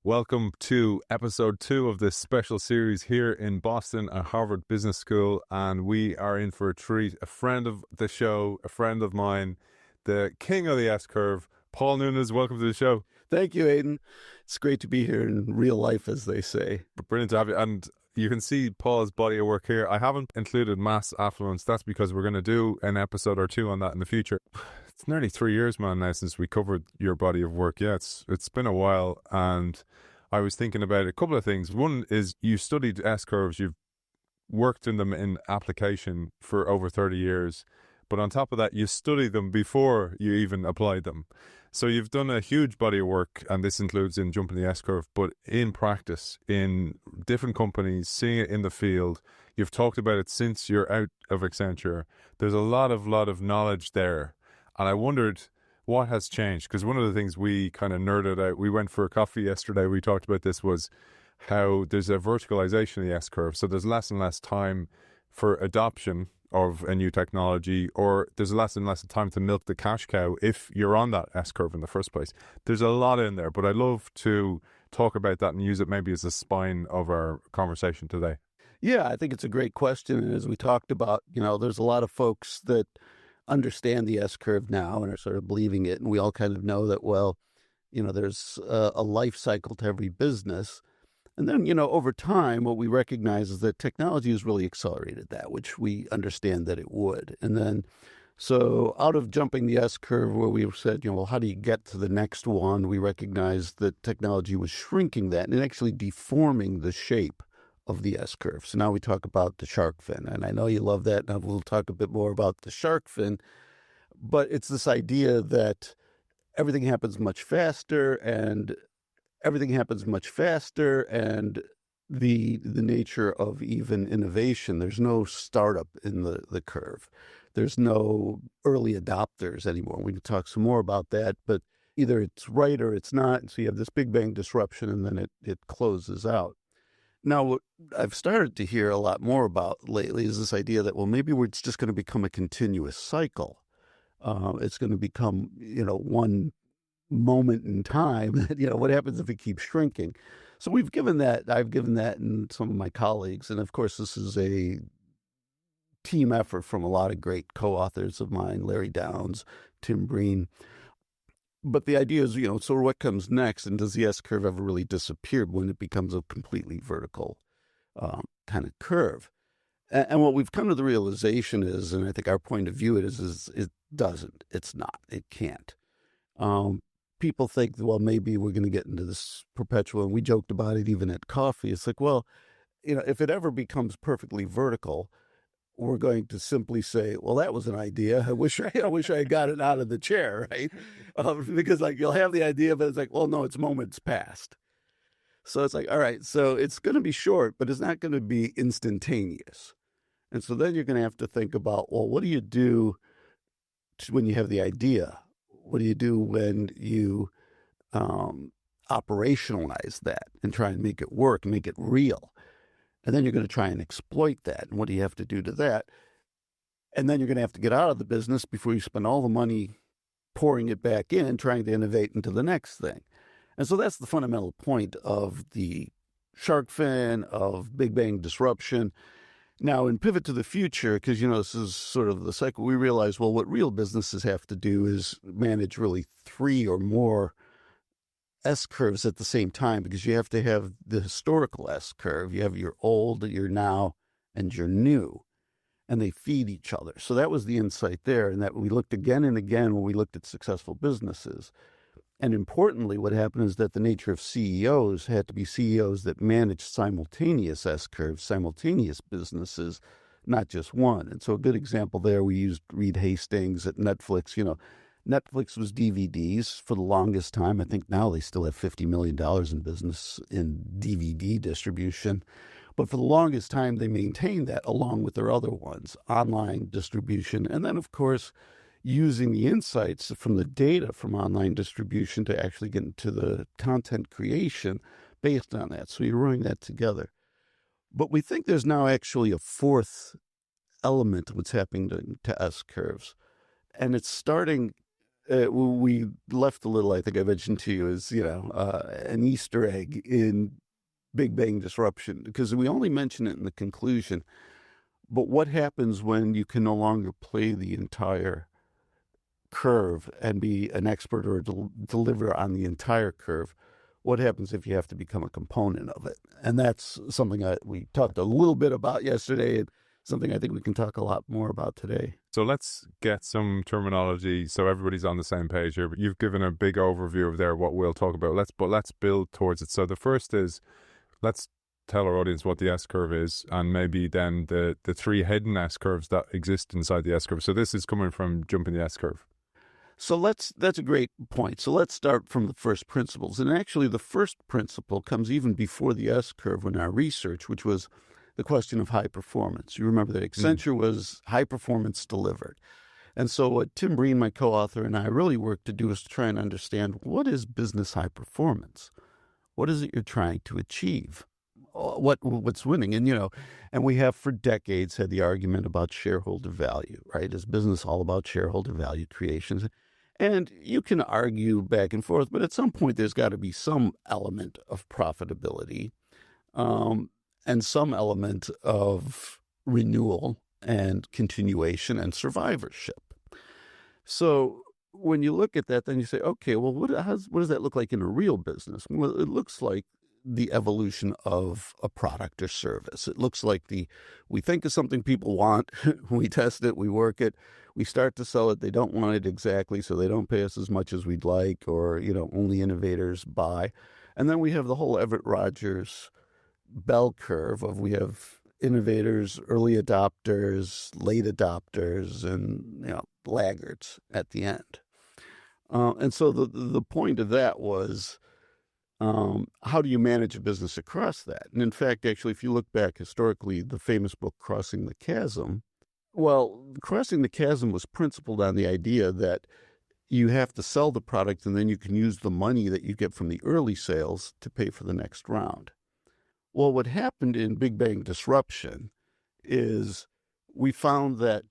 Welcome to episode 2 of this special series here in Boston at Harvard Business School. And we are in for a treat. A friend of the show, a friend of mine, the king of the S-curve, Paul Nunes. Welcome to the show. Thank you, Aidan. It's great to be here in real life, as they say. Brilliant to have you. And you can see Paul's body of work here. I haven't included mass affluence. That's because we're going to do an episode or two on that in the future. It's nearly 3 years, man, now since we covered your body of work. Yeah, it's been a while, and I was thinking about a couple of things. One is you studied S-curves. You've worked in them in application for over 30 years. But on top of that, you studied them before you even applied them. So you've done a huge body of work, and this includes in jumping the S-curve, but in practice, in different companies, seeing it in the field. You've talked about it since you're out of Accenture. There's a lot of knowledge there. And I wondered what has changed, because one of the things we kind of nerded out, we went for a coffee yesterday, we talked about this, was how there's a verticalization of the S-curve. So there's less and less time for adoption of a new technology, or there's less and less time to milk the cash cow if you're on that S-curve in the first place. There's a lot in there, but I'd love to talk about that and use it maybe as a spine of our conversation today. Yeah, I think it's a great question. And as we talked about, there's a lot of folks that understand the S-curve now and are sort of believing it. And we all kind of know that, there's a life cycle to every business. And then, over time, what we recognize is that technology has really accelerated that, which we understand that it would. And then, so out of jumping the S-curve where we said, how do you get to the next one? We recognized that technology was shrinking that and actually deforming the shape of the S-curve. So now we talk about the shark fin. And I know you love that. And we'll talk a bit more about the shark fin. But it's this idea that everything happens much faster and the nature of even innovation, there's no startup in the curve. There's no early adopters anymore. We can talk some more about that, but either it's right or it's not. So you have this big bang disruption and then it closes out. Now, what I've started to hear a lot more about lately is this idea that, maybe it's just going to become a continuous cycle. It's going to become, one moment in time. What happens if it keeps shrinking? So I've given that, and some of my colleagues, and of course, this is a team effort from a lot of great co-authors of mine, Larry Downs, Tim Breen. But the idea is, so what comes next? And does the S-curve ever really disappear when it becomes a completely vertical kind of curve? And what we've come to the realization is, and I think our point of view is it doesn't. It's not. It can't. People think, maybe we're going to get into this perpetual, and we joked about it even at coffee. It's like, if it ever becomes perfectly vertical, we're going to simply say, that was an idea. I wish I had got it out of the chair, right? Because you'll have the idea, but it's like, no, it's moments past. So it's like, all right, so it's going to be short, but it's not going to be instantaneous. And so then you're going to have to think about, what do you do when you have the idea? What do you do when you operationalize that and try and make it work and make it real? And then you're going to try and exploit that. And what do you have to do to that? And then you're going to have to get out of the business before you spend all the money pouring it back in, trying to innovate into the next thing. And so that's the fundamental point of the shark fin, of Big Bang disruption. Now, in Pivot to the Future, because, this is sort of the cycle, we realize, what real businesses have to do is manage really 3 or more S-curves at the same time, because you have to have the historical S-curve. You have your old, your now, and your new, and they feed each other. So that was the insight there, and that we looked again and again when we looked at successful businesses. And importantly, what happened is that the nature of CEOs had to be CEOs that managed simultaneous S-curves, simultaneous businesses, not just one. And so a good example there, we used Reed Hastings at Netflix. Netflix was DVDs for the longest time. I think now they still have $50 million in business in DVD distribution. But for the longest time, they maintained that along with their other ones, online distribution. And then, of course, using the insights from the data from online distribution to actually get into the content creation based on that. So you're running that together. But we think there's now actually a fourth element of what's happening to S-curves. And it's starting we left a little, I think I mentioned to you, is, an Easter egg in Big Bang Disruption, because we only mention it in the conclusion. But what happens when you can no longer play the entire curve and be an expert or deliver on the entire curve? What happens if you have to become a component of it? And that's something we talked a little bit about yesterday, and something I think we can talk a lot more about today. So let's get some terminology so everybody's on the same page here. But you've given a big overview of there what we'll talk about. Let's build towards it. So the first is, let's tell our audience what the S-curve is, and maybe then the three hidden S-curves that exist inside the S-curve. So this is coming from jumping the S-curve. So that's a great point. So let's start from the first principles. And actually, the first principle comes even before the S-curve in our research, which was the question of high performance. You remember that Accenture was high performance delivered. And so what Tim Breen, my co-author, and I really worked to do is to try and understand, what is business high performance? What is it you're trying to achieve? What's winning? And we have for decades had the argument about shareholder value, right? Is business all about shareholder value creation? And you can argue back and forth, but at some point there's got to be some element of profitability, and some element of renewal and continuation and survivorship. So when you look at that, then you say, okay, well, what does that look like in a real business? Well, it looks like the evolution of a product or service. It looks like we think of something people want, we test it, we work it, we start to sell it, they don't want it exactly, so they don't pay us as much as we'd like, or, only innovators buy. And then we have the whole Everett Rogers bell curve of, we have innovators, early adopters, late adopters, and, laggards at the end. And so the point of that was, how do you manage a business across that? And in fact, actually, if you look back historically, the famous book, Crossing the Chasm, well, Crossing the Chasm was principled on the idea that you have to sell the product, and then you can use the money that you get from the early sales to pay for the next round. Well, what happened in Big Bang Disruption is we found that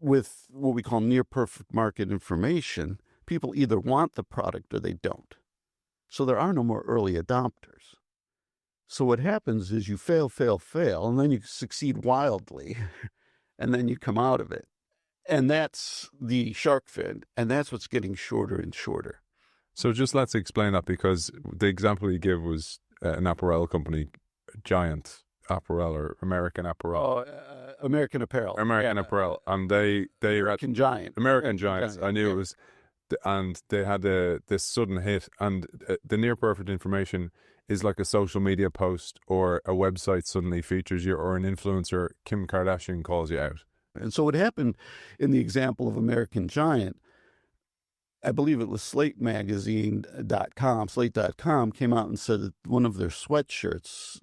with what we call near perfect market information, people either want the product or they don't. So there are no more early adopters. So what happens is you fail, and then you succeed wildly, and then you come out of it. And that's the shark fin, and that's what's getting shorter and shorter. So just let's explain that, because the example you give was an apparel company, Giant Apparel or American Apparel. American Apparel. Apparel. And they American Giant. American Giants. I knew it was. And they had this sudden hit, and the near perfect information is like a social media post or a website suddenly features you, or an influencer, Kim Kardashian, calls you out. And so what happened in the example of American Giant, I believe it was Slate.com came out and said that one of their sweatshirts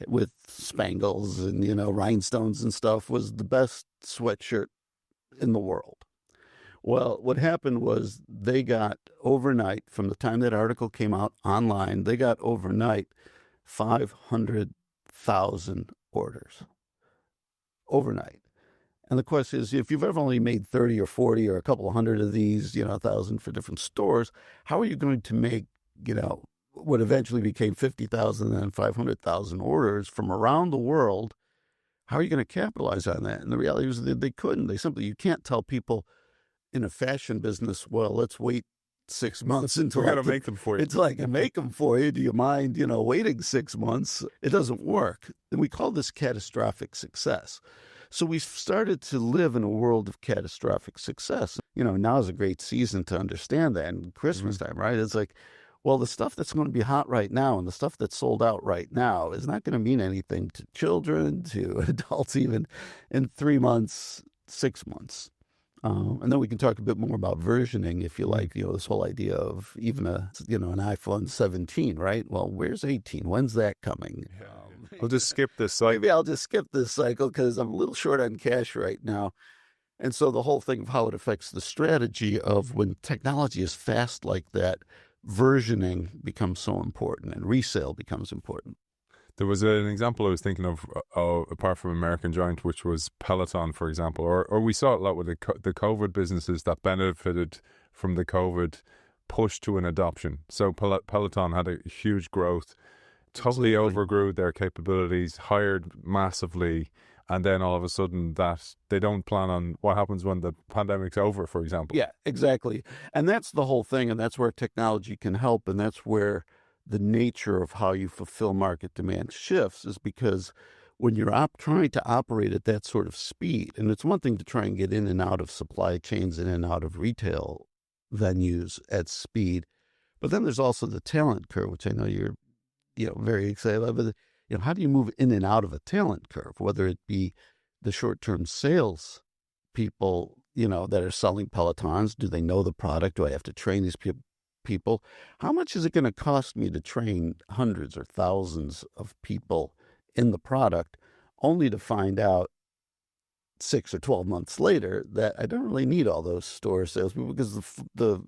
with spangles and, rhinestones and stuff was the best sweatshirt in the world. Well, what happened was they got overnight, from the time that article came out online, they got overnight 500,000 orders. Overnight. And the question is, if you've ever only made 30 or 40 or a couple of hundred of these, 1,000 for different stores, how are you going to make, what eventually became 50,000 and 500,000 orders from around the world? How are you going to capitalize on that? And the reality was that they couldn't. You can't tell people in a fashion business, well, let's wait 6 months until we got to make them for you. It's like, I make them for you. Do you mind, waiting 6 months? It doesn't work. And we call this catastrophic success. So we started to live in a world of catastrophic success. Now is a great season to understand that. And Christmas time, right? It's like, well, the stuff that's going to be hot right now and the stuff that's sold out right now is not going to mean anything to children, to adults, even in 3 months, 6 months. And then we can talk a bit more about versioning, if you like, this whole idea of even an iPhone 17, right? Well, where's 18? When's that coming? I'll just skip this cycle. Maybe I'll just skip this cycle because I'm a little short on cash right now. And so the whole thing of how it affects the strategy of when technology is fast like that, versioning becomes so important and resale becomes important. There was an example I was thinking of, apart from American Giant, which was Peloton, for example, or we saw it a lot with the COVID businesses that benefited from the COVID push to an adoption. So Peloton had a huge growth, totally overgrew their capabilities, hired massively, and then all of a sudden that they don't plan on what happens when the pandemic's over, for example. Yeah, exactly. And that's the whole thing, and that's where technology can help, and that's where the nature of how you fulfill market demand shifts, is because when you're trying to operate at that sort of speed, and it's one thing to try and get in and out of supply chains, in and out of retail venues at speed, but then there's also the talent curve, which I know you're very excited about. But how do you move in and out of a talent curve, whether it be the short-term sales people, that are selling Pelotons? Do they know the product? Do I have to train these people? How much is it going to cost me to train hundreds or thousands of people in the product, only to find out 6 or 12 months later that I don't really need all those store salespeople, because the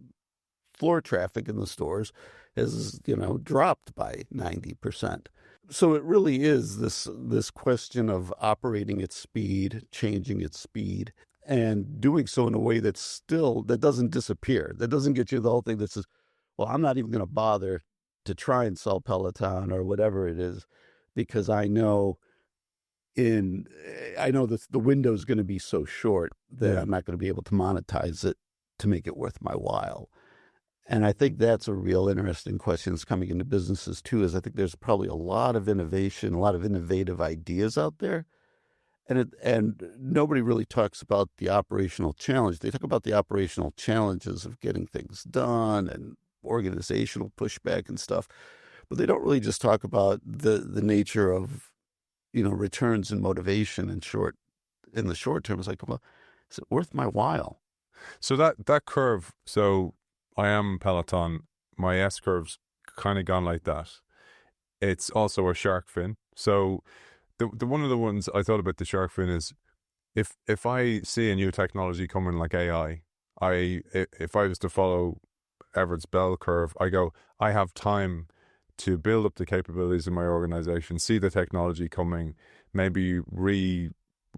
floor traffic in the stores has, dropped by 90%. So it really is this question of operating at speed, changing at speed, and doing so in a way that doesn't disappear. That doesn't get you the whole thing that says, well, I'm not even going to bother to try and sell Peloton or whatever it is, because I know that the window is going to be so short that I'm not going to be able to monetize it to make it worth my while. And I think that's a real interesting question that's coming into businesses too, is I think there's probably a lot of innovation, a lot of innovative ideas out there. And nobody really talks about the operational challenge. They talk about the operational challenges of getting things done and organizational pushback and stuff, but they don't really just talk about the nature of, returns and motivation in the short term. It's like, well, is it worth my while? So that curve, so I am Peloton, my S curve's kind of gone like that. It's also a shark fin. So the one of the ones I thought about the shark fin is, if I see a new technology coming like AI, if I was to follow Everett's bell curve, I go, I have time to build up the capabilities of my organization, see the technology coming, maybe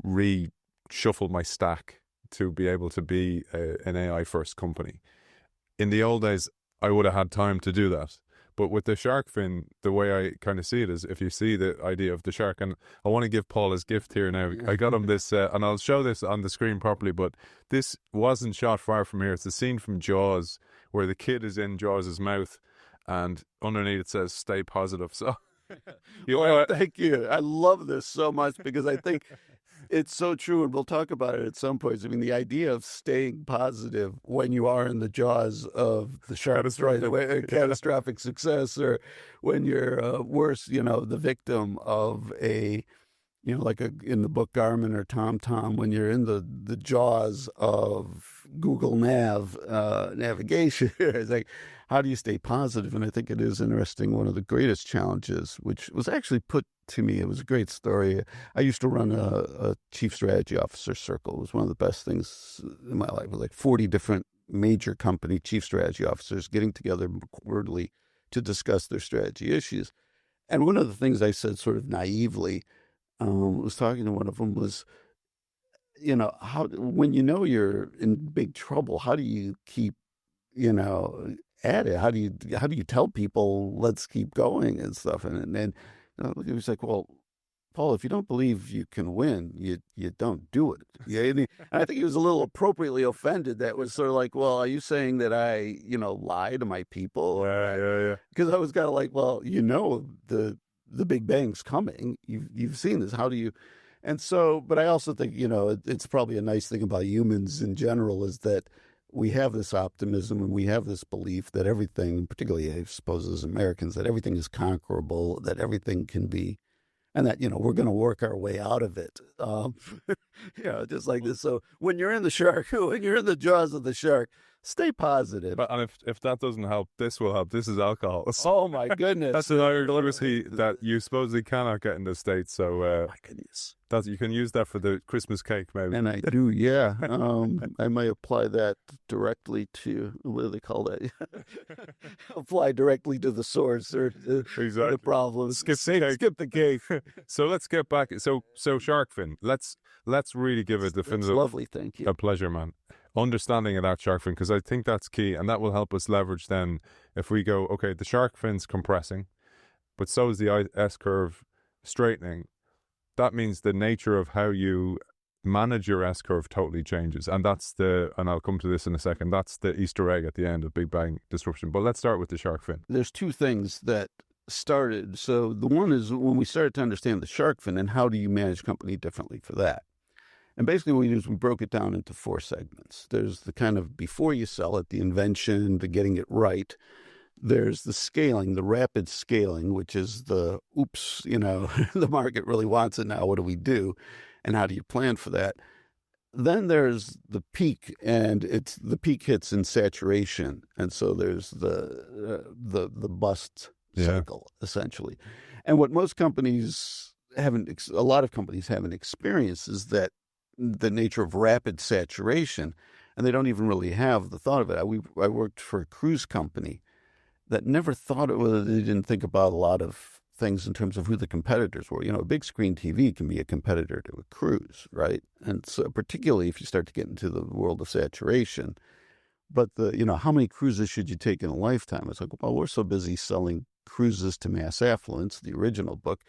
reshuffle my stack to be able to be an AI first company. In the old days, I would have had time to do that. But with the shark fin, the way I kind of see it is, if you see the idea of the shark, and I want to give Paul his gift here now. I got him this, and I'll show this on the screen properly, but this wasn't shot far from here. It's a scene from Jaws where the kid is in Jaws' mouth, and underneath it says, "Stay positive." So, thank you. I love this so much, because I think it's so true, and we'll talk about it at some point. I mean, the idea of staying positive when you are in the jaws of the shark, catastrophic success, or when you're worse, the victim of a, like in the book Garmin or TomTom, when you're in the jaws of Google navigation. It's like, how do you stay positive? And I think it is interesting. One of the greatest challenges, which was actually put to me, it was a great story. I used to run a chief strategy officer circle. It was one of the best things in my life. It was like 40 different major company chief strategy officers getting together quarterly to discuss their strategy issues. And one of the things I said sort of naively, was talking to one of them, was, when you're in big trouble, how do you keep, at it? How do you tell people, let's keep going and stuff? And he was like, well, Paul, if you don't believe you can win, you don't do it. And I think he was a little appropriately offended. That was sort of like, well, are you saying that I, lie to my people? Yeah. Because I was kind of like, well, the big bang's coming. You've seen this. How do you? And so, but I also think, it's probably a nice thing about humans in general, is that we have this optimism and we have this belief that everything, particularly I suppose as Americans, that everything is conquerable, that everything can be, and that, we're going to work our way out of it. Just like this. So when you're in the jaws of the shark, stay positive. And if that doesn't help, this will help. This is alcohol. Oh my goodness. That's an Irish literacy that you supposedly cannot get in the States. So my goodness. You can use that for the Christmas cake, maybe. And I do, yeah. I might apply that directly to, what do they call that? Apply directly to the source or the problem. Skip the cake. So let's get back. So shark fin. Let's really give it definitive. Lovely, thank you. A pleasure, man. understanding of that shark fin, because I think that's key, and that will help us leverage then if we go, okay, the shark fin's compressing, but so is the S curve straightening. That means the nature of how you manage your S curve totally changes. And and I'll come to this in a second, that's the Easter egg at the end of Big Bang Disruption. But let's start with the shark fin. There's two things that started. So the one is when we started to understand the shark fin and how do you manage company differently for that. And basically what we did is we broke it down into 4 segments. There's the kind of before you sell it, the invention, the getting it right. There's the scaling, the rapid scaling, which is the, oops, the market really wants it now. What do we do? And how do you plan for that? Then there's the peak, and the peak hits in saturation. And so there's the bust cycle, essentially. And what most companies a lot of companies haven't experienced is that the nature of rapid saturation, and they don't even really have the thought of it. I worked for a cruise company that never thought it was, they didn't think about a lot of things in terms of who the competitors were. A big screen TV can be a competitor to a cruise, right? And so particularly if you start to get into the world of saturation. But how many cruises should you take in a lifetime? It's like, well, we're so busy selling cruises to mass affluence, the original book,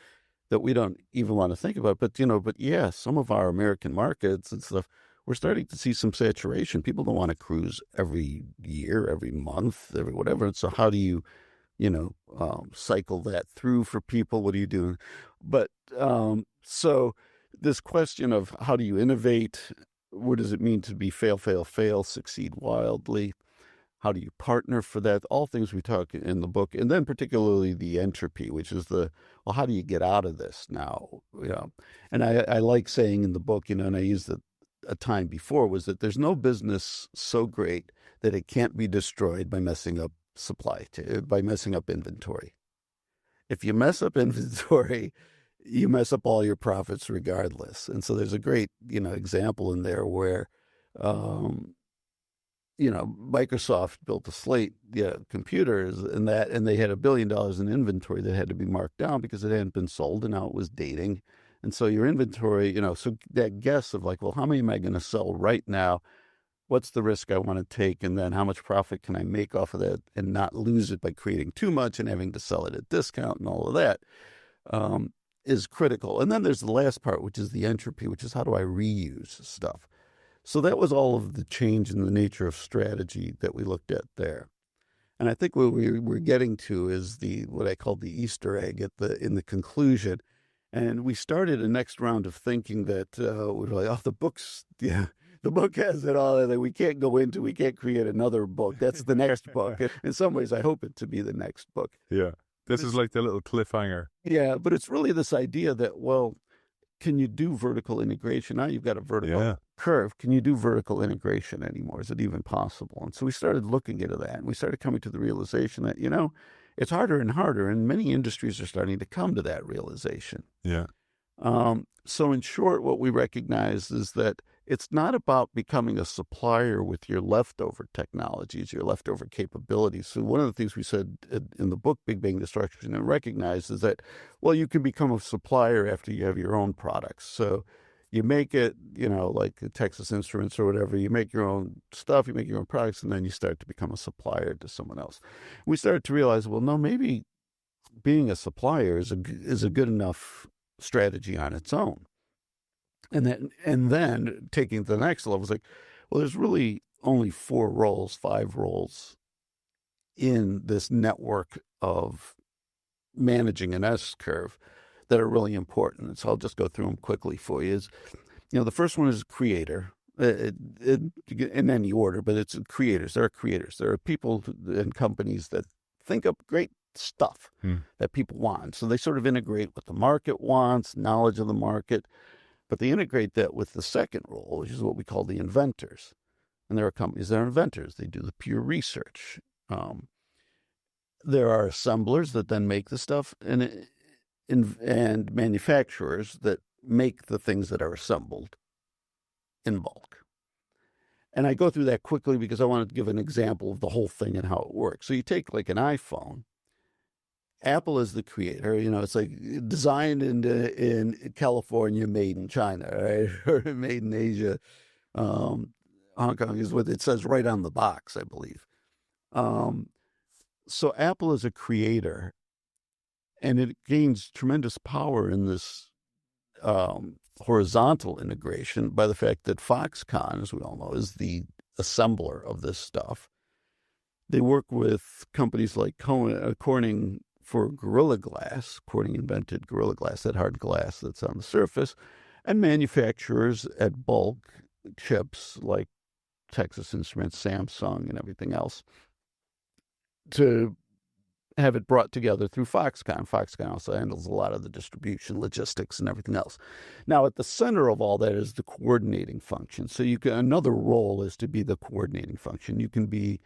that we don't even want to think about. But yeah, some of our American markets and stuff, we're starting to see some saturation. People don't want to cruise every year, every month, every whatever. And so how do you, cycle that through for people? What are you doing? But so this question of how do you innovate? What does it mean to be fail, fail, fail, succeed wildly? How do you partner for that? All things we talk in the book. And then particularly the entropy, which is how do you get out of this now? And I like saying in the book, and I used a time before, was that there's no business so great that it can't be destroyed by messing up by messing up inventory. If you mess up inventory, you mess up all your profits regardless. And so there's a great, example in there where, Microsoft built a slate, computers and they had $1 billion in inventory that had to be marked down because it hadn't been sold and now it was dating. And so your inventory, so that guess of like, well, how many am I going to sell right now? What's the risk I want to take? And then how much profit can I make off of that and not lose it by creating too much and having to sell it at discount and all of that is critical. And then there's the last part, which is the entropy, which is how do I reuse stuff? So that was all of the change in the nature of strategy that we looked at there. And I think what we're getting to is what I call the Easter egg in the conclusion. And we started a next round of thinking that we're like, the books, the book has it all that we can't go into. We can't create another book. That's the next book. In some ways, I hope it to be the next book. Yeah. This is like the little cliffhanger. Yeah, but it's really this idea that, well, can you do vertical integration? Now you've got a vertical curve. Can you do vertical integration anymore? Is it even possible? And so we started looking into that, and we started coming to the realization that, it's harder and harder, and many industries are starting to come to that realization. Yeah. So in short, what we recognize is that it's not about becoming a supplier with your leftover technologies, your leftover capabilities. So one of the things we said in the book, Big Bang Disruption, and recognize is that, well, you can become a supplier after you have your own products. So you make it, like Texas Instruments or whatever, you make your own stuff, you make your own products, and then you start to become a supplier to someone else. We started to realize, well, no, maybe being a supplier is a good enough strategy on its own. And then taking it to the next level, was like, well, there's really only 5 roles in this network of managing an S curve that are really important. And so I'll just go through them quickly for you. The first one is creator, in any order, but it's creators. There are creators. There are people and companies that think up great stuff that people want. So they sort of integrate what the market wants, knowledge of the market, but they integrate that with the second role, which is what we call the inventors. And there are companies that are inventors. They do the pure research. There are assemblers that then make the stuff, and manufacturers that make the things that are assembled in bulk. And I go through that quickly because I want to give an example of the whole thing and how it works. So you take like an iPhone. Apple is the creator, it's like designed in California, made in China, right? Or made in Asia. Hong Kong is what it says right on the box, I believe. So Apple is a creator, and it gains tremendous power in this horizontal integration by the fact that Foxconn, as we all know, is the assembler of this stuff. They work with companies like Corning for Gorilla Glass. Corning invented Gorilla Glass, that hard glass that's on the surface, and manufacturers at bulk chips like Texas Instruments, Samsung, and everything else to have it brought together through Foxconn. Foxconn also handles a lot of the distribution, logistics, and everything else. Now, at the center of all that is the coordinating function. So another role is to be the coordinating function. You can be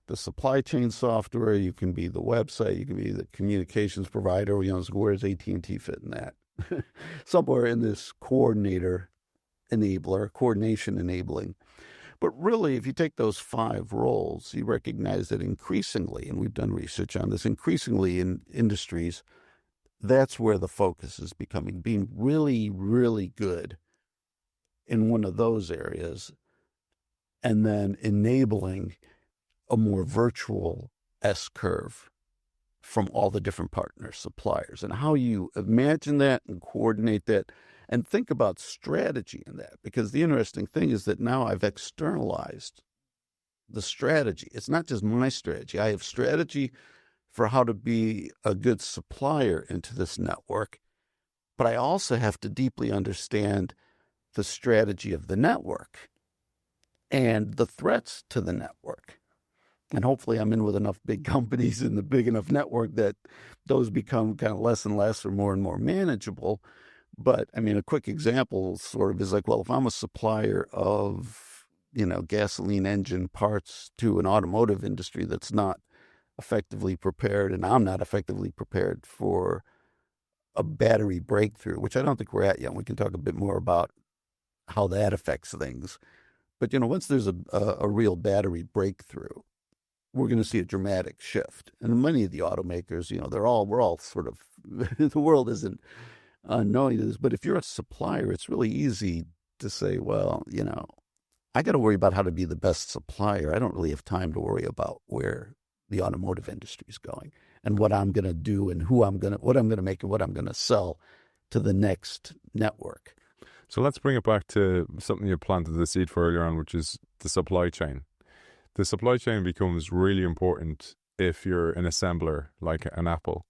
the supply chain software, you can be the website, you can be the communications provider. So where's AT&T fit in that? Somewhere in this coordination enabling. But really, if you take those 5 roles, you recognize that increasingly, and we've done research on this, increasingly in industries, that's where the focus is becoming, being really, really good in one of those areas, and then enabling a more virtual S-curve from all the different partner suppliers. And how you imagine that and coordinate that and think about strategy in that. Because the interesting thing is that now I've externalized the strategy. It's not just my strategy. I have strategy for how to be a good supplier into this network, but I also have to deeply understand the strategy of the network and the threats to the network. And hopefully I'm in with enough big companies in the big enough network that those become kind of less and less or more and more manageable. But I mean, a quick example sort of is like, well, if I'm a supplier of, gasoline engine parts to an automotive industry that's not effectively prepared, and I'm not effectively prepared for a battery breakthrough, which I don't think we're at yet. We can talk a bit more about how that affects things. But, once there's a real battery breakthrough, we're going to see a dramatic shift. And many of the automakers, we're all sort of, the world isn't knowing this, but if you're a supplier, it's really easy to say, well, I got to worry about how to be the best supplier. I don't really have time to worry about where the automotive industry is going and what I'm going to do and what I'm going to make and what I'm going to sell to the next network. So let's bring it back to something you planted the seed for earlier on, which is the supply chain. The supply chain becomes really important if you're an assembler like an Apple.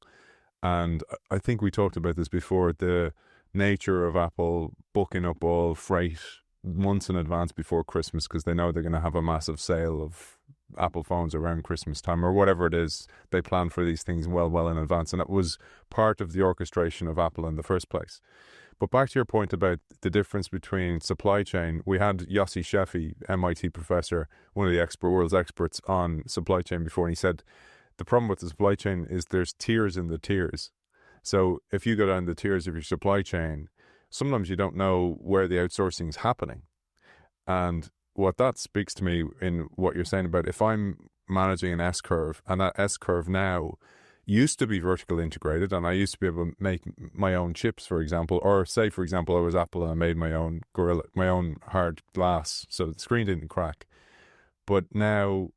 And I think we talked about this before, the nature of Apple booking up all freight months in advance before Christmas because they know they're going to have a massive sale of Apple phones around Christmas time or whatever it is. They plan for these things well in advance. And it was part of the orchestration of Apple in the first place. But back to your point about the difference between supply chain, we had Yossi Sheffi, MIT professor, one of the world's experts on supply chain before, and he said, the problem with the supply chain is there's tiers in the tiers. So if you go down the tiers of your supply chain, sometimes you don't know where the outsourcing is happening. And what that speaks to me in what you're saying about if I'm managing an S-curve, and that S-curve now used to be vertical integrated, and I used to be able to make my own chips, for example, or say, for example, I was Apple and I made my own hard glass, so the screen didn't crack. But now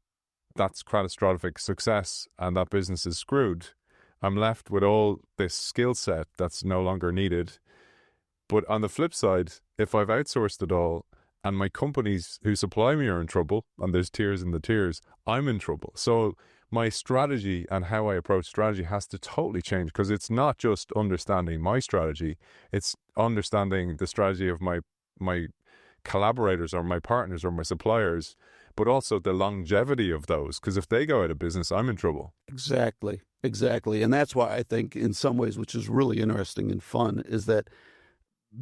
that's catastrophic success and that business is screwed. I'm left with all this skill set that's no longer needed. But on the flip side, if I've outsourced it all and my companies who supply me are in trouble, and there's tiers in the tiers, I'm in trouble. So my strategy and how I approach strategy has to totally change, because it's not just understanding my strategy, it's understanding the strategy of my collaborators or my partners or my suppliers, but also the longevity of those, because if they go out of business, I'm in trouble. Exactly. And that's why I think in some ways, which is really interesting and fun, is that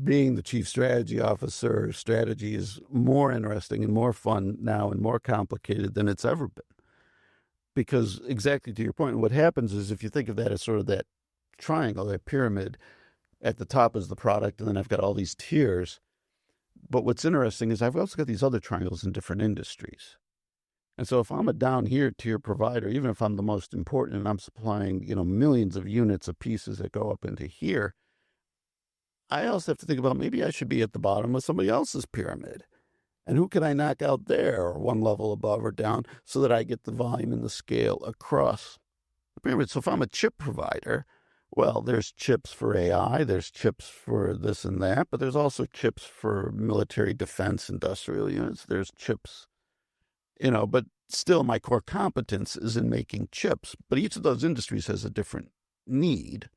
being the chief strategy officer, strategy is more interesting and more fun now and more complicated than it's ever been. Because exactly to your point, what happens is if you think of that as sort of that triangle, that pyramid, at the top is the product, and then I've got all these tiers. But what's interesting is I've also got these other triangles in different industries. And so if I'm a down here tier provider, even if I'm the most important and I'm supplying, millions of units of pieces that go up into here, I also have to think about maybe I should be at the bottom of somebody else's pyramid. And who can I knock out there, or one level above or down, so that I get the volume and the scale across the pyramid? So if I'm a chip provider, well, there's chips for AI, there's chips for this and that, but there's also chips for military defense, industrial units. There's chips, but still my core competence is in making chips. But each of those industries has a different need,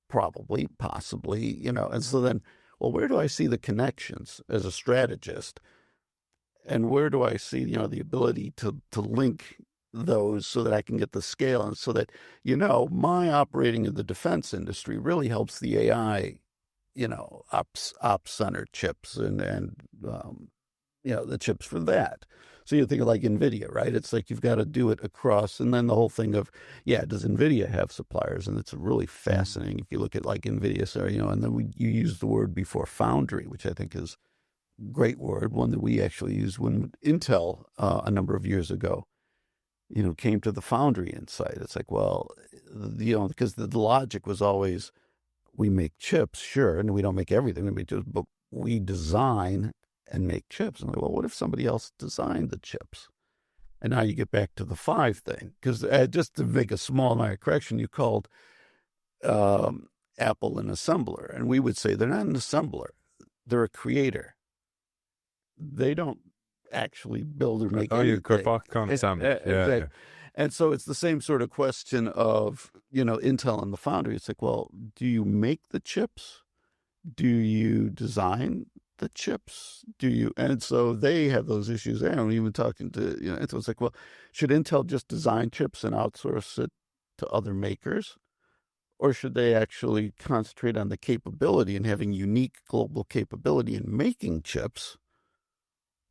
probably, possibly, and so then, well, where do I see the connections as a strategist? And where do I see, the ability to link those so that I can get the scale, and so that, my operating in the defense industry really helps the AI, ops center chips and the chips for that. So you think of like Nvidia, right? It's like you've got to do it across, and then the whole thing of, does Nvidia have suppliers? And it's really fascinating if you look at like Nvidia, so, and then you used the word before, foundry, which I think is a great word, one that we actually used when Intel a number of years ago, came to the foundry insight. It's like, well, because the logic was always, we make chips, sure, and we don't make everything, but we design and make chips. And like, well, what if somebody else designed the chips? And now you get back to the 5 thing, because just to make a small minor correction, you called Apple an assembler, and we would say they're not an assembler, they're a creator. They don't actually build or make anything. Yeah. And so it's the same sort of question of, Intel and the foundry. It's like, well, do you make the chips? Do you design the chips? And so they have those issues there. I'm even talking to, it's like, well, should Intel just design chips and outsource it to other makers? Or should they actually concentrate on the capability and having unique global capability in making chips,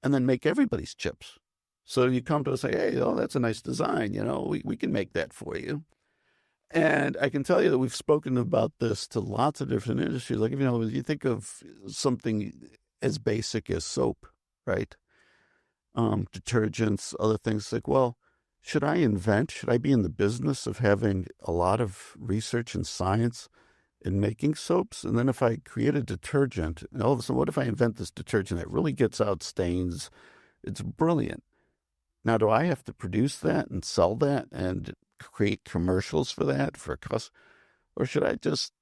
and then make everybody's chips? So you come to us and say, hey, that's a nice design. We can make that for you. And I can tell you that we've spoken about this to lots of different industries. Like, you think of something as basic as soap, right? Detergents, other things. Like, well, should I be in the business of having a lot of research and science in making soaps? And then if I create a detergent, and all of a sudden, what if I invent this detergent that really gets out stains? It's brilliant. Now, do I have to produce that and sell that and create commercials for that or should I just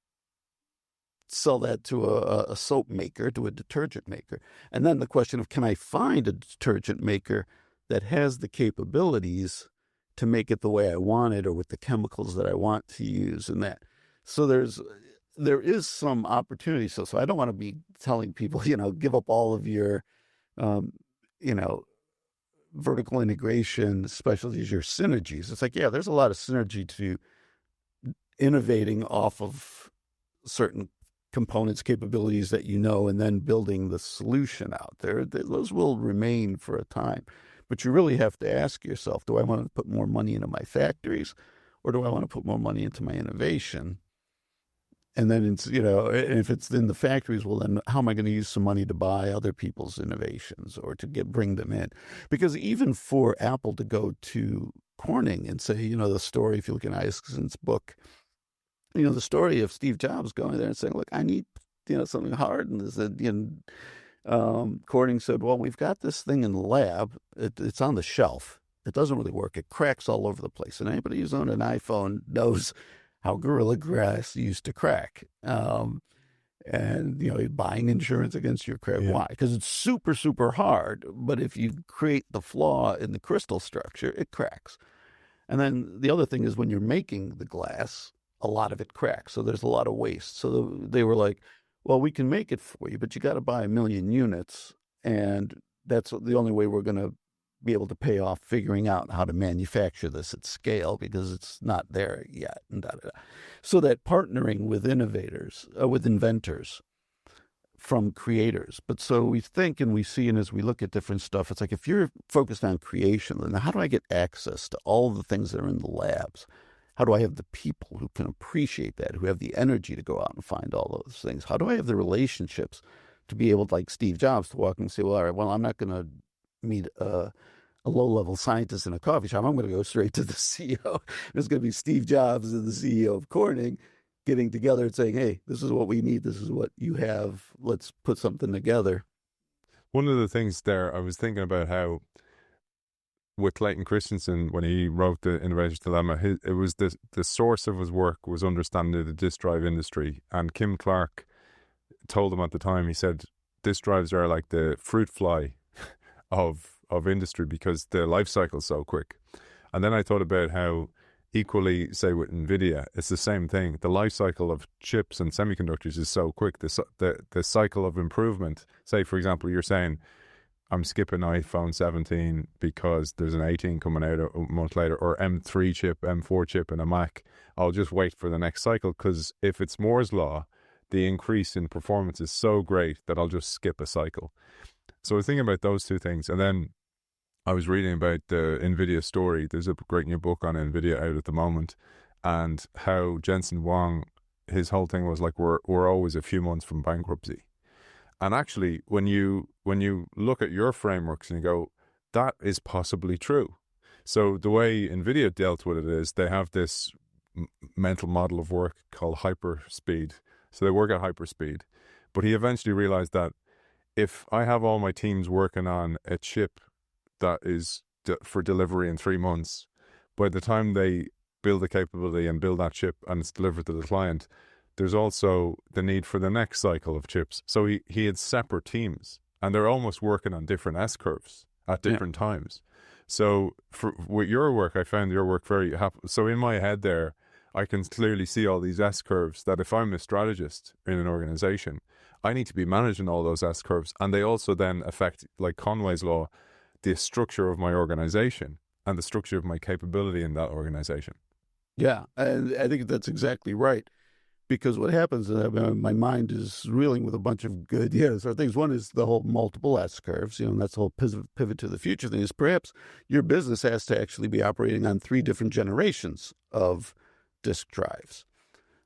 sell that to a soap maker, to a detergent maker? And then the question of, can I find a detergent maker that has the capabilities to make it the way I want it, or with the chemicals that I want to use, and that? So there is some opportunity. So I don't want to be telling people, give up all of your, vertical integration specialties, your synergies. It's like, there's a lot of synergy to innovating off of certain components, capabilities that and then building the solution out there. Those will remain for a time. But you really have to ask yourself, do I want to put more money into my factories, or do I want to put more money into my innovation? And then it's, if it's in the factories, well, then how am I going to use some money to buy other people's innovations or to bring them in? Because even for Apple to go to Corning and say, the story, if you look in Isaacson's book, the story of Steve Jobs going there and saying, look, I need, something hard. And Corning said, well, we've got this thing in the lab. It's on the shelf. It doesn't really work. It cracks all over the place. And anybody who's owned an iPhone knows how Gorilla Glass used to crack. And, buying insurance against your crack. Yeah. Why? Because it's super, super hard. But if you create the flaw in the crystal structure, it cracks. And then the other thing is, when you're making the glass, a lot of it cracks. So there's a lot of waste. So they were like, well, we can make it for you, but you got to buy 1 million units. And that's the only way we're going to be able to pay off figuring out how to manufacture this at scale, because it's not there yet. And So that partnering with innovators, with inventors from creators. But so we think and we see, and as we look at different stuff, it's like, if you're focused on creation, then how do I get access to all the things that are in the labs? How do I have the people who can appreciate that, who have the energy to go out and find all those things? How do I have the relationships to be able to, like Steve Jobs, to walk and say, well, all right, well, I'm not going to meet a low-level scientist in a coffee shop. I'm going to go straight to the CEO. There's going to be Steve Jobs and the CEO of Corning getting together and saying, hey, this is what we need. This is what you have. Let's put something together. One of the things there, I was thinking about how with Clayton Christensen, when he wrote the Innovator's Dilemma, it was the source of his work was understanding the disk drive industry. And Kim Clark told him at the time, he said, disk drives are like the fruit fly of industry because the life cycle is so quick. And then I thought about how equally, say with Nvidia, it's the same thing. The life cycle of chips and semiconductors is so quick. The cycle of improvement, say for example, you're saying, I'm skipping iPhone 17 because there's an 18 coming out a month later, or M3 chip, M4 chip in a Mac. I'll just wait for the next cycle, because if it's Moore's law, the increase in performance is so great that I'll just skip a cycle. So I was thinking about those two things. And then I was reading about the Nvidia story. There's a great new book on Nvidia out at the moment, and how Jensen Huang, his whole thing was like, we're always a few months from bankruptcy. And actually, when you look at your frameworks and you go, that is possibly true. So the way Nvidia dealt with it is they have this mental model of work called hyperspeed. So they work at hyperspeed. But he eventually realized that if I have all my teams working on a chip that is for delivery in 3 months, by the time they build the capability and build that chip and it's delivered to the client, there's also the need for the next cycle of chips. So he had separate teams, and they're almost working on different S-curves at different times. So with your work, I found your work very happy. So in my head there, I can clearly see all these S-curves that if I'm a strategist in an organization, I need to be managing all those S-curves. And they also then affect, like Conway's law, the structure of my organization and the structure of my capability in that organization. Yeah, and I think that's exactly right. Because what happens is my mind is reeling with a bunch of good ideas or things. One is the whole multiple S curves, and that's the whole pivot to the future thing. Is perhaps your business has to actually be operating on 3 different generations of disk drives.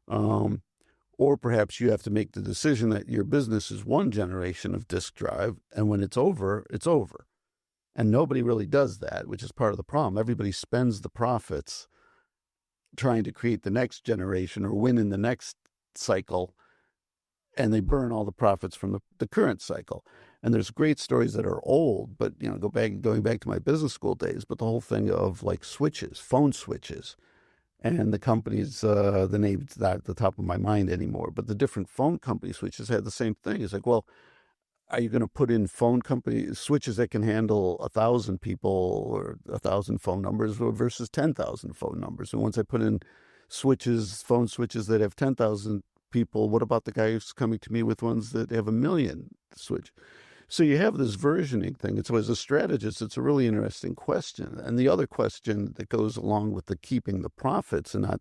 Or perhaps you have to make the decision that your business is 1 generation of disk drive, and when it's over, it's over. And nobody really does that, which is part of the problem. Everybody spends the profits trying to create the next generation or win in the next cycle, and they burn all the profits from the current cycle. And there's great stories that are old, but going back to my business school days, but the whole thing of like switches, phone switches, and the companies, the name's not at the top of my mind anymore, but the different phone company switches had the same thing. It's like, well, are you going to put in phone company switches that can handle 1,000 people or 1,000 phone numbers versus 10,000 phone numbers? And once I put in phone switches that have 10,000 people, what about the guy who's coming to me with ones that have 1 million switch? So you have this versioning thing. And so as a strategist, it's a really interesting question. And the other question that goes along with the keeping the profits and not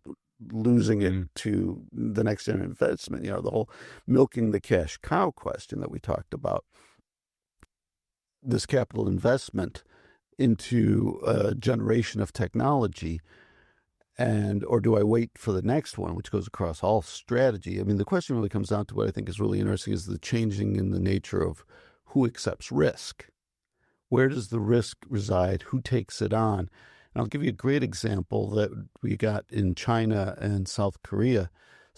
losing it to the next investment, the whole milking the cash cow question that we talked about, this capital investment into a generation of technology, or do I wait for the next one, which goes across all strategy? I mean, the question really comes down to what I think is really interesting is the changing in the nature of who accepts risk. Where does the risk reside? Who takes it on? And I'll give you a great example that we got in China and South Korea.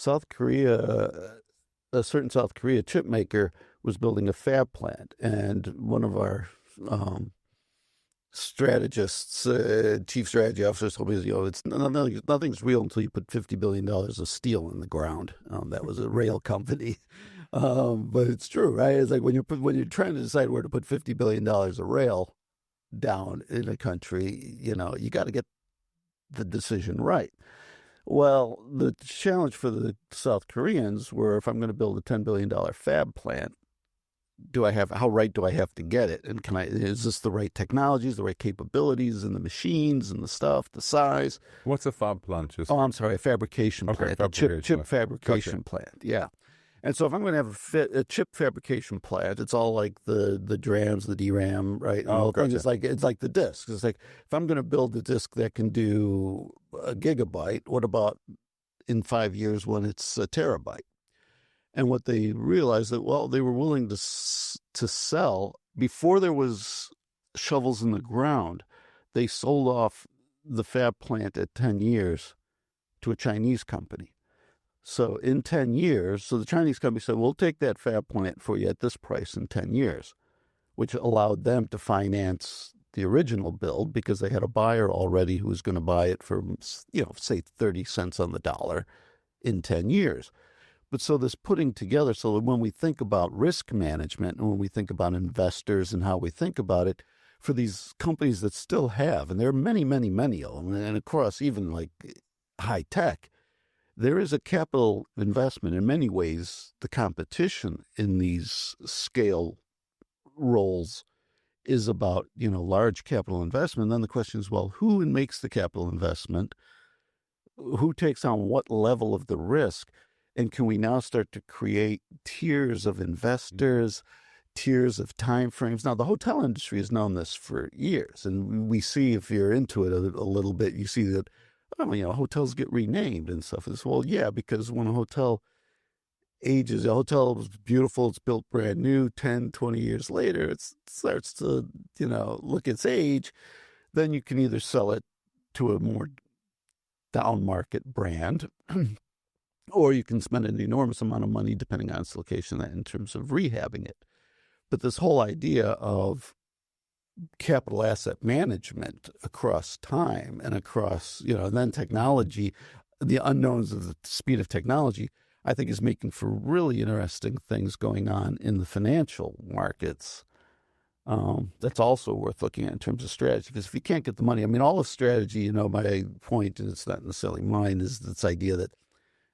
A certain South Korea chip maker was building a fab plant, and one of our strategists, chief strategy officers, told me, it's nothing's real until you put $50 billion of steel in the ground. That was a rail company, but it's true, right? It's like when you're trying to decide where to put $50 billion of rail down in a country, you got to get the decision right. Well, the challenge for the South Koreans were, if I'm going to build a $10 billion fab plant, how right do I have to get it? And is this the right technologies, the right capabilities, and the machines and the stuff, the size? What's a fab plant? I'm sorry, a fabrication plant, a chip fabrication plant. Yeah. And so if I'm going to have a chip fabrication plant, it's all like the DRAMs, the DRAM, right? And gotcha. It's like the disks. It's like, if I'm going to build a disk that can do a gigabyte, what about in 5 years when it's a terabyte? And what they realized that, they were willing to sell, before there was shovels in the ground, they sold off the fab plant at 10 years to a Chinese company. So in 10 years, the Chinese company said, we'll take that fab plant for you at this price in 10 years. which allowed them to finance the original build because they had a buyer already who was going to buy it for, say 30 cents on the dollar in 10 years. But so this putting together, so when we think about risk management and when we think about investors and how we think about it, for these companies that still have, and there are many, many, many of them, and across even like high tech, there is a capital investment. In many ways, the competition in these scale roles is about, large capital investment. Then the question is, well, who makes the capital investment? Who takes on what level of the risk? And can we now start to create tiers of investors, tiers of time frames? Now, the hotel industry has known this for years. And we see, if you're into it a little bit, you see that, hotels get renamed and stuff. It's, well, yeah, because when a hotel ages, a hotel is beautiful, it's built brand new, 10, 20 years later, it starts to, look its age, then you can either sell it to a more down market brand, or you can spend an enormous amount of money, depending on its location, in terms of rehabbing it. But this whole idea of capital asset management across time and across, and then technology, the unknowns of the speed of technology, I think is making for really interesting things going on in the financial markets. That's also worth looking at in terms of strategy, because if you can't get the money, all of strategy, my point, and it's not necessarily mine, is this idea that,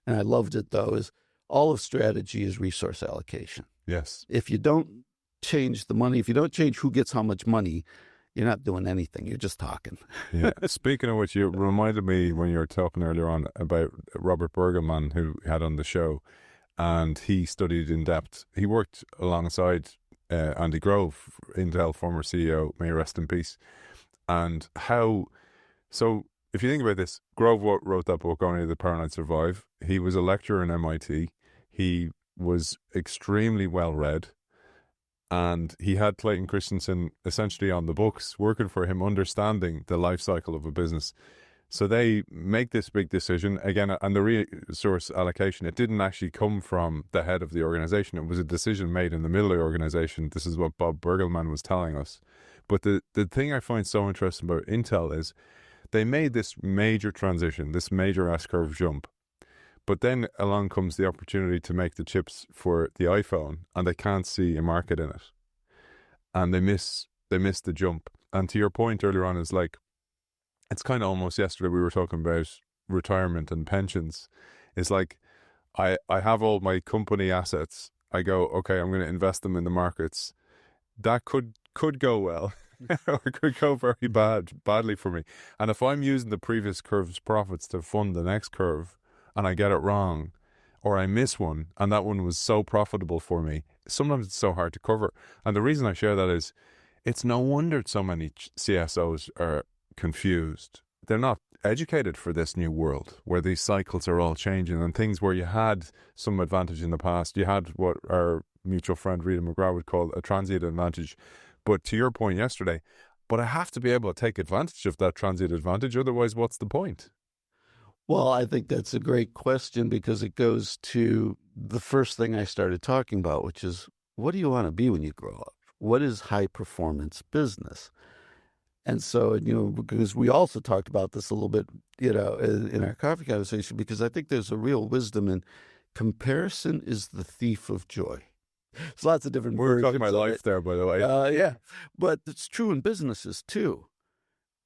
and I loved it though, is all of strategy is resource allocation. Yes. If you don't change the money, if you don't change who gets how much money, you're not doing anything. You're just talking. Yeah. Speaking of which, you reminded me when you were talking earlier on about Robert Bergelman, who had on the show, and he studied in depth. He worked alongside Andy Grove, Intel former CEO, may he rest in peace. And so if you think about this, Grove wrote that book, Only the Paranoid Survive. He was a lecturer in MIT. He was extremely well read. And he had Clayton Christensen essentially on the books, working for him, understanding the life cycle of a business. So they make this big decision again, and the resource allocation, it didn't actually come from the head of the organization. It was a decision made in the middle of the organization. This is what Bob Bergelman was telling us. But the thing I find so interesting about Intel is they made this major transition, this major S-curve jump. But then along comes the opportunity to make the chips for the iPhone, and they can't see a market in it. And they miss the jump. And to your point earlier on, is like, it's kind of almost yesterday we were talking about retirement and pensions. It's like, I have all my company assets. I go, okay, I'm going to invest them in the markets. That could go well, or it could go very badly for me. And if I'm using the previous curve's profits to fund the next curve, and I get it wrong, or I miss one, and that one was so profitable for me, sometimes it's so hard to cover. And the reason I share that is, it's no wonder so many CSOs are confused. They're not educated for this new world where these cycles are all changing, and things where you had some advantage in the past. You had what our mutual friend Rita McGrath would call a transient advantage. But to your point yesterday, but I have to be able to take advantage of that transient advantage. Otherwise, what's the point? Well, I think that's a great question, because it goes to the first thing I started talking about, which is, what do you want to be when you grow up? What is high performance business? And so, because we also talked about this a little bit, in our coffee conversation, because I think there's a real wisdom in comparison is the thief of joy. There's lots of different words. We're talking about life there, by the way. Yeah. But it's true in businesses too.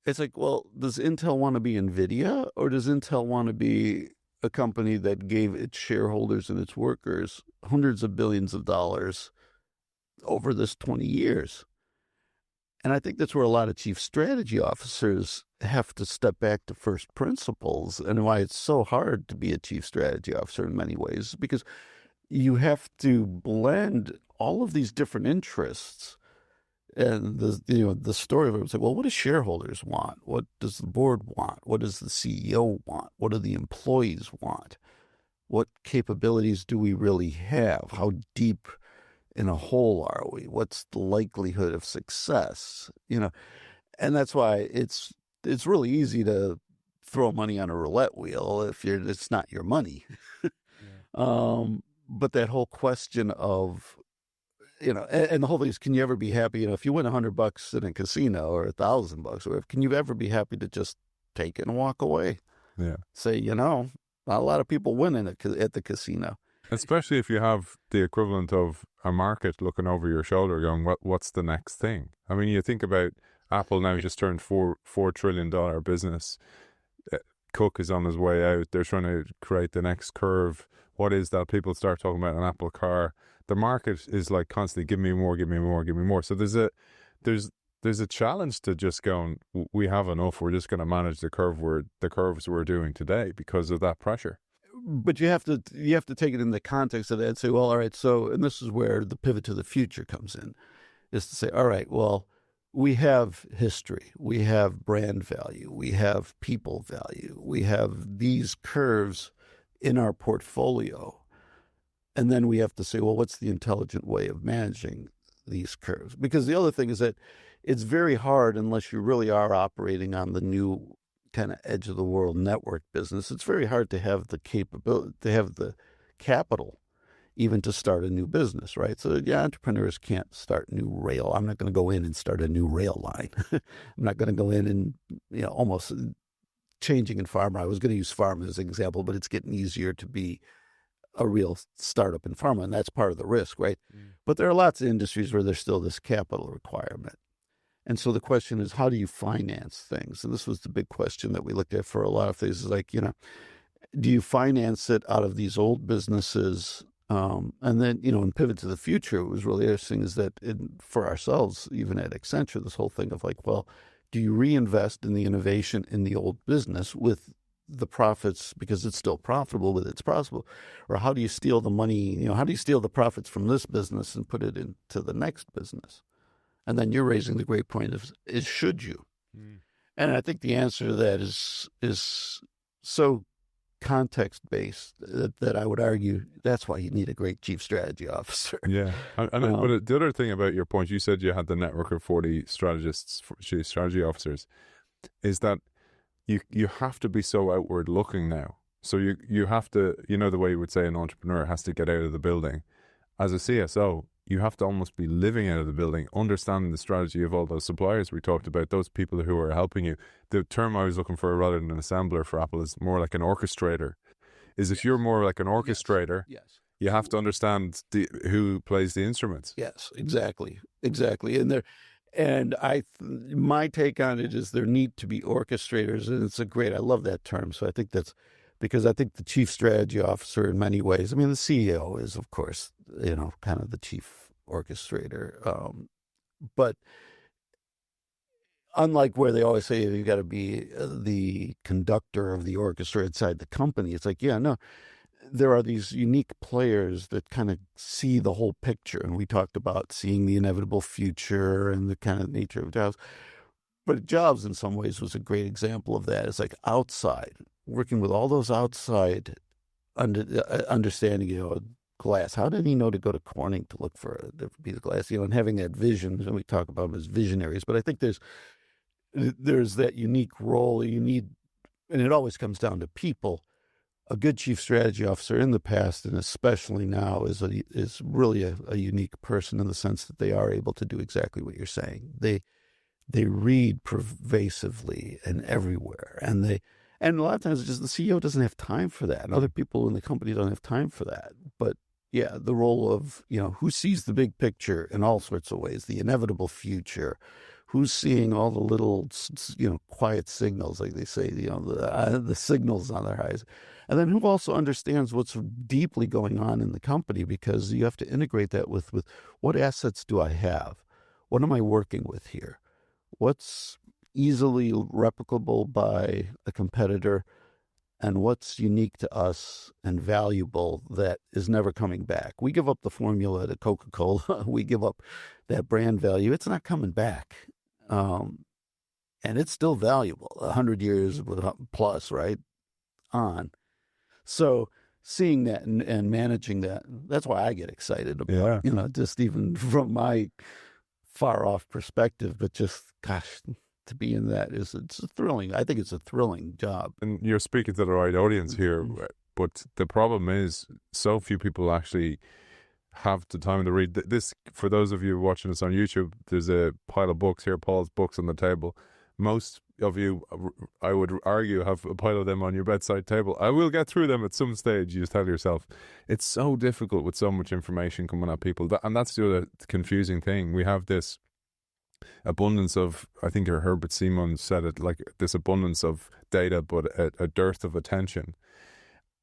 It's like, well, does Intel want to be Nvidia, or does Intel want to be a company that gave its shareholders and its workers hundreds of billions of dollars over this 20 years? And I think that's where a lot of chief strategy officers have to step back to first principles, and why it's so hard to be a chief strategy officer in many ways, because you have to blend all of these different interests. And the story of it was like, well, what do shareholders want? What does the board want? What does the CEO want? What do the employees want? What capabilities do we really have? How deep in a hole are we? What's the likelihood of success? And that's why it's really easy to throw money on a roulette wheel if it's not your money. Yeah. But that whole question of, and the whole thing is, can you ever be happy? If you win $100 in a casino or $1,000 or whatever, can you ever be happy to just take it and walk away? Yeah. Say, not a lot of people win at the casino. Especially if you have the equivalent of a market looking over your shoulder going, what's the next thing? I mean, you think about Apple now just turned $4 trillion business. Cook is on his way out. They're trying to create the next curve. What is that? People start talking about an Apple car. The market is like constantly, give me more, give me more, give me more. So there's a challenge to just going, we have enough. We're just going to manage the curves we're doing today because of that pressure. But you have to take it in the context of that and say, well, all right, so, and this is where the pivot to the future comes in, is to say, all right, well, we have history, we have brand value, we have people value, we have these curves in our portfolio. And then we have to say, well, what's the intelligent way of managing these curves? Because the other thing is that it's very hard, unless you really are operating on the new kind of edge of the world network business, it's very hard to have the capability, to have the capital even to start a new business, right? So entrepreneurs can't start new rail. I'm not going to go in and start a new rail line. I'm not going to go in and, almost changing in pharma. I was going to use pharma as an example, but it's getting easier to be a real startup in pharma, and that's part of the risk, right? But there are lots of industries where there's still this capital requirement. And so the question is, how do you finance things? And this was the big question that we looked at for a lot of things. Is like, do you finance it out of these old businesses? And then, in Pivot to the Future, it was really interesting is that for ourselves, even at Accenture, this whole thing of like, well, do you reinvest in the innovation in the old business with the profits because it's still profitable with it's possible? Or how do you steal the money, how do you steal the profits from this business and put it into the next business? And then you're raising the great point of, is should you? And I think the answer to that is so context-based that I would argue that's why you need a great chief strategy officer. Yeah. But the other thing about your point, you said you had the network of 40 strategists, chief strategy officers, is that you have to be so outward looking now. So you have to, the way you would say an entrepreneur has to get out of the building. As a CSO, you have to almost be living out of the building, understanding the strategy of all those suppliers we talked about, those people who are helping you. The term I was looking for rather than an assembler for Apple is more like an orchestrator. If you're more like an orchestrator, yes. You have to understand who plays the instruments. Yes, exactly. And my take on it is there need to be orchestrators, and I love that term. So I think that's because I think the chief strategy officer in many ways, the CEO is, of course, kind of the chief orchestrator. But unlike where they always say you got to be the conductor of the orchestra inside the company, it's like, there are these unique players that kind of see the whole picture. And we talked about seeing the inevitable future and the kind of nature of jobs. But Jobs, in some ways, was a great example of that. It's like outside, working with all those outside understanding, glass. How did he know to go to Corning to look for a different piece of glass? And having that vision, and we talk about them as visionaries. But I think there's that unique role you need, and it always comes down to people. A good chief strategy officer in the past, and especially now, is really a unique person in the sense that they are able to do exactly what you're saying. They read pervasively and everywhere, and a lot of times it's just the CEO doesn't have time for that, and other people in the company don't have time for that. But yeah, the role of who sees the big picture in all sorts of ways, the inevitable future, who's seeing all the little quiet signals, like they say, the signals on their eyes. And then who also understands what's deeply going on in the company, because you have to integrate that with what assets do I have? What am I working with here? What's easily replicable by a competitor, and what's unique to us and valuable that is never coming back? We give up the formula to Coca-Cola. We give up that brand value. It's not coming back. And it's still valuable 100 years plus, right? On. So seeing that and managing that, that's why I get excited about, just even from my far off perspective, but just, gosh, to be in that it's thrilling. I think it's a thrilling job. And you're speaking to the right audience here, but the problem is so few people actually have the time to read this. For those of you watching us on YouTube, there's a pile of books here, Paul's books on the table. Most of you, I would argue, have a pile of them on your bedside table. I will get through them at some stage, you just tell yourself. It's so difficult with so much information coming at people. And that's the other confusing thing. We have this abundance of, I think Herbert Simon said it, like this abundance of data, but a dearth of attention.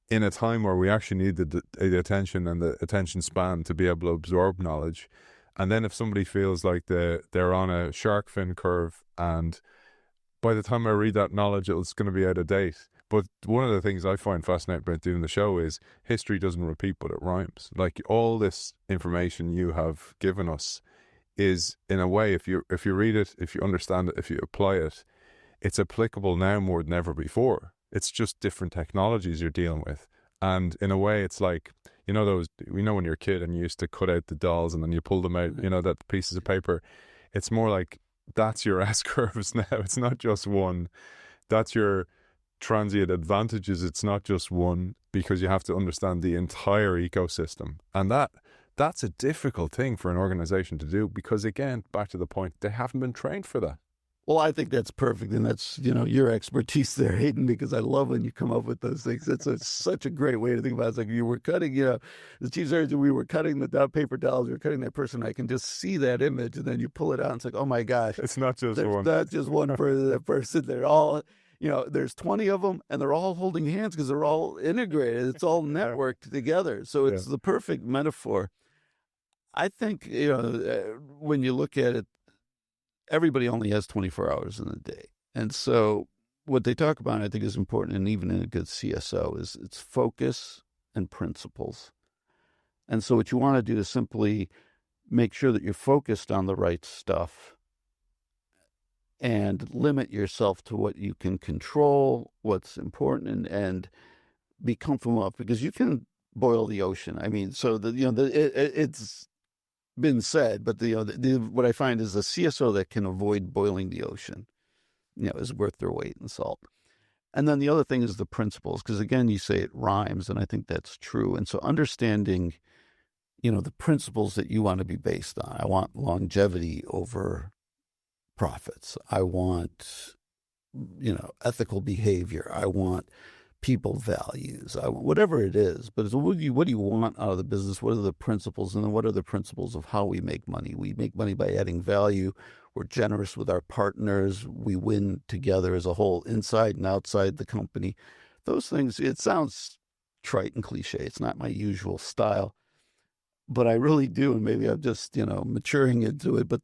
In a time where we actually need the attention and the attention span to be able to absorb knowledge. And then if somebody feels like they're on a shark fin curve, and by the time I read that knowledge, it's going to be out of date. But one of the things I find fascinating about doing the show is history doesn't repeat, but it rhymes. Like all this information you have given us is, in a way, if you read it, if you understand it, if you apply it, it's applicable now more than ever before. It's just different technologies you're dealing with. And in a way, it's like, you know, when you're a kid and you used to cut out the dolls and then you pull them out, you know, that pieces of paper. It's more like that's your S-curves now. It's not just one. That's your transient advantages. It's not just one, because you have to understand the entire ecosystem. And that's a difficult thing for an organization to do, because, again, back to the point, they haven't been trained for that. Well, I think that's perfect, and that's, you know, your expertise there, Aidan, because I love when you come up with those things. It's such a great way to think about it. It's like you were cutting, you know, the chief surgeon, we were cutting the paper dolls, we were cutting that person. I can just see that image, and then you pull it out, and it's like, oh my gosh. It's not just there's one. Not just one for that person. They're all, you know, there's 20 of them, and they're all holding hands because they're all integrated. It's all networked together. So it's the perfect metaphor. I think, you know, when you look at it, everybody only has 24 hours in a day. And so what they talk about, I think, is important, and even in a good CSO, is it's focus and principles. And so what you want to do is simply make sure that you're focused on the right stuff and limit yourself to what you can control, what's important, and be comfortable enough, because you can boil the ocean. I mean, so it's been said, but what I find is a CSO that can avoid boiling the ocean, you know, is worth their weight in salt. And then the other thing is the principles, because again, you say it rhymes, and I think that's true. And so understanding, you know, the principles that you want to be based on. I want longevity over profits. I want, you know, ethical behavior. I want people values, whatever it is. But it's what do you want out of the business? What are the principles? And then what are the principles of how we make money? We make money by adding value. We're generous with our partners. We win together as a whole, inside and outside the company. Those things, it sounds trite and cliche. It's not my usual style, but I really do. And maybe I'm just, you know, maturing into it. But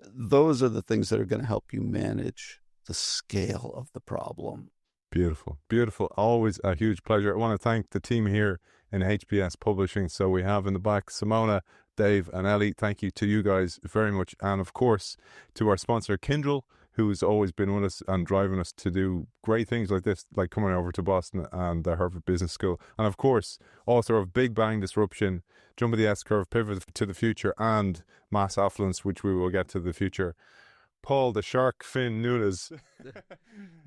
those are the things that are going to help you manage the scale of the problem. Beautiful, beautiful. Always a huge pleasure. I want to thank the team here in HBS Publishing. So we have in the back Simona, Dave, and Ellie. Thank you to you guys very much. And of course, to our sponsor, Kindle, who's always been with us and driving us to do great things like this, like coming over to Boston and the Harvard Business School. And of course, author of Big Bang Disruption, Jump of the S-Curve, Pivot to the Future, and Mass Affluence, which we will get to the future. Paul, the Shark Fin Nunes.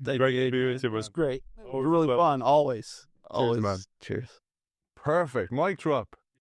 It was great. It was really fun. Always. Cheers, man. Cheers. Perfect. Mic drop.